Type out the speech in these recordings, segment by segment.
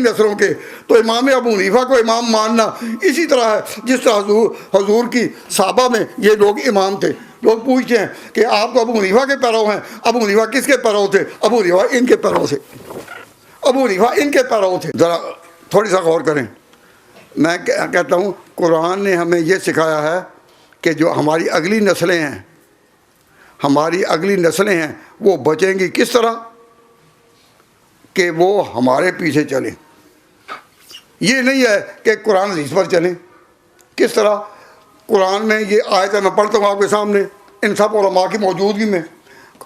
नस्लों के, तो इमाम अबू हनीफा को इमाम मानना इसी तरह है जिस तरह हजूर की साहबा में ये लोग इमाम थे। लोग पूछते हैं कि आप तो अबू हनीफा के पैरों हैं, अबू हनीफा किसके पैरों थे? अबू हनीफा इनके पैरों से, अबू हनीफा इनके पैरों थे। ज़रा थोड़ी सा गौर करें। मैं कहता हूँ कुरान ने हमें ये सिखाया है कि जो हमारी अगली नस्लें हैं, हमारी अगली नस्लें हैं वो बचेंगी किस तरह कि वो हमारे पीछे चलें। ये नहीं है कि कुरान हदीस पर चलें। किस तरह? कुरान में ये आयत है, मैं पढ़ता हूँ आपके सामने इन सब उलमा की मौजूदगी में।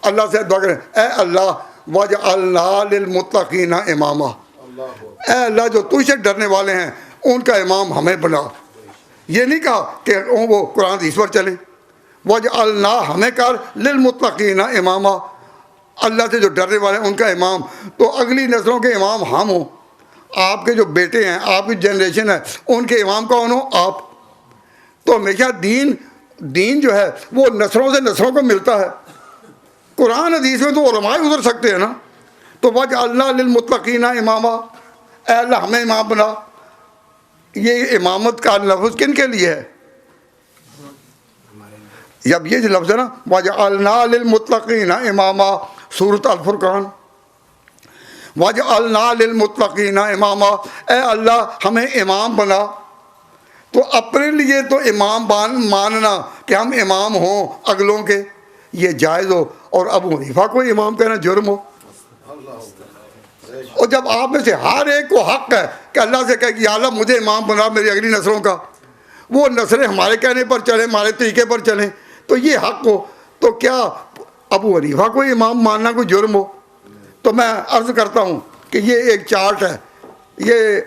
अल्लाह से दुआ करें, ए अल्लाह वजअलना लिलमुत्तकीना इमामा, ए अल्लाह जो तुझसे डरने वाले हैं उनका इमाम हमें बना। ये नहीं कहा कि वो कुरान हदीस पर चलें। वजअलना हमें कर लिलमुत्तकीना इमामा, अल्लाह से जो डरने वाले हैं उनका इमाम। तो अगली नस्लों के इमाम हम हो, आपके जो बेटे हैं, आपकी जनरेशन है, उनके इमाम कौन हो? आप। तो हमेशा दीन जो है वो नस्लों से नस्लों को मिलता है। कुरान हदीस में तो उलमा ही उतर सकते हैं ना। तो वजअलना लिलमुत्तकीना इमामा, ऐ अल्लाह हमें इमाम बना। ये इमामत का लफ्ज़ किन के लिए है? जब ये जो लफ्ज़ है ना वजअलना लिलमुत्तकीना इमामा, सूरत अल फुरकान, वजअलना लिलमुत्तकीना इमामा, ऐ अल्लाह हमें इमाम बना। तो अपने लिए तो इमाम मानना कि हम इमाम हों अगलों के, ये जायज़ हो, और अबू हनीफा को इमाम कहना जुर्म हो। और जब आप में से हर एक को हक है कि अल्लाह से कहे कि अल्लाह मुझे इमाम बना मेरी अगली नस्लों का, वो नस्लें हमारे कहने पर चलें, हमारे तरीके पर चलें, तो ये हक हो, तो क्या अबू हनीफा को इमाम मानना कोई जुर्म हो? तो मैं अर्ज़ करता हूँ कि ये एक चार्ट है, ये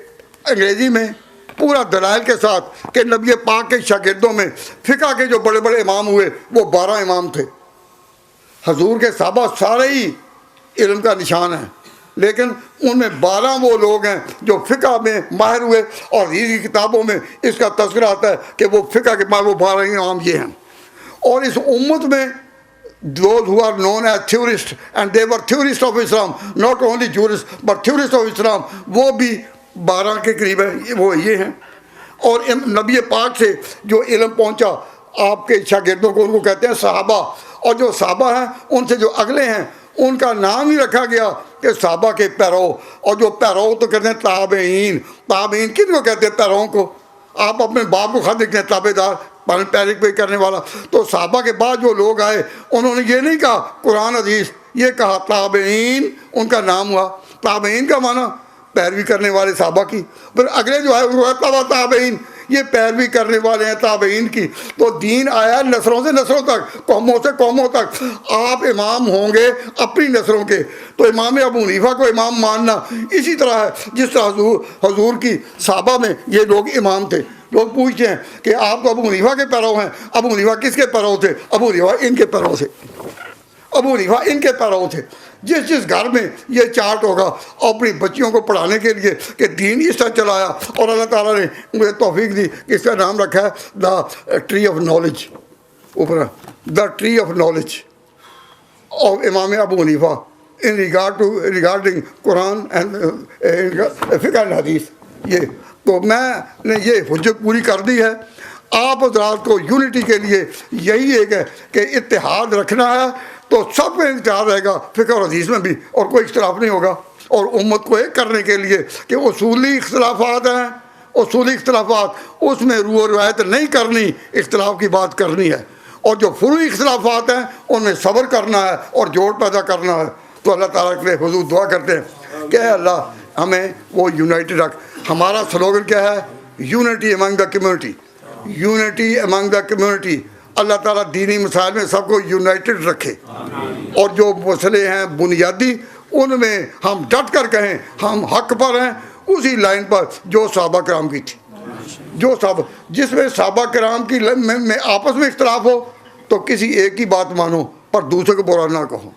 अंग्रेज़ी में पूरा दलाइल के साथ कि नबी पाक के शागिर्दों में फ़िक़्ह के जो बड़े बड़े इमाम हुए वो 12 इमाम थे। हजूर के साहबा सारे ही इल्म का निशान है, लेकिन उनमें 12 वो लोग हैं जो फ़िक़्ह में माहिर हुए, और हदीस की किताबों में इसका तज़किरा आता है कि वो फ़िक़्ह के माहिर वो 12 इमाम ये हैं। और इस उम्मत में those who are known as theorists, and they were theorists of Islam, not only jurists but theorists of Islam, वो भी 12 के करीब है, वो ये हैं। और नबी पाक से जो इल्म पहुंचा आपके शागिर्दों को, उनको कहते हैं सहाबा। और जो सहाबा हैं उनसे जो अगले हैं उनका नाम ही रखा गया कि सहाबा के पैरो। और जो पैरो तो कहते हैं ताबईन। ताबईन किन को कहते हैं? पैरों को। आप अपने बाप को खाते देखते हैं ताबेदार, पैरिक पे करने वाला। तो सहाबा के बाद जो लोग आए उन्होंने ये नहीं कहा कुरान हदीस, ये कहा ताबईन, उनका नाम हुआ। ताबईन का माना पैरवी करने वाले सहाबा की। फिर अगले जो है उनको तबा ताबईन, ये पैरवी करने वाले हैं ताबईन की। तो दीन आया नस्लों से नस्लों तक, कौमों से कौमों तक। आप इमाम होंगे अपनी नस्लों के, तो इमाम अबू हनीफा को इमाम मानना इसी तरह है जिस तरह हजूर की साहबा में ये लोग इमाम थे। लोग पूछते हैं कि आप तो अबू हनीफा के पैरों हैं, अबू हनीफा किसके पैरों थे? अबू हनीफा इनके पैरों से, अबू हनीफा इनके पैरों थे। जिस घर में ये चार्ट होगा अपनी बच्चियों को पढ़ाने के लिए कि दीन इस तरह चलाया, और अल्लाह ताला ने मुझे तौफीक दी कि इसका नाम रखा है द ट्री ऑफ नॉलेज, ऊपर the tree of knowledge of Imam Abu Hanifa in regarding Quran and fiqh and hadith. ये तो मैंने ये हुज्जत पूरी कर दी है। आप हज़रात को यूनिटी के लिए यही एक है कि इत्तेहाद रखना है, तो सब में इत्तेहाद रहेगा, फ़िक़्ह और हदीस में भी, और कोई इख्तिलाफ़ नहीं होगा। और उम्मत को एक करने के लिए कि उसूली इख्तिलाफ़ात हैं, उसूली इख्तिलाफ़ात उसमें रूह रिवायत नहीं करनी, इख्तिलाफ़ की बात करनी है। और जो फुरूई इख्तिलाफ़ात हैं उनमें सब्र करना है और जोड़ पैदा करना है। तो अल्लाह ताला के लिए हुज़ूर दुआ करते हैं कि अल्लाह हमें वो यूनाइटेड रख। हमारा स्लोगन क्या है? Unity among the community, unity among the community. अल्लाह ताला दीनी मसाइल में सबको यूनाइटेड रखे, और जो मसले हैं बुनियादी उनमें हम डट कर कहें हम हक पर हैं, उसी लाइन पर जो सहाबा कराम की थी, जो सब जिसमें सहाबा कराम की में आपस में इख्तिलाफ हो तो किसी एक की बात मानो पर दूसरे को बुरा ना कहो।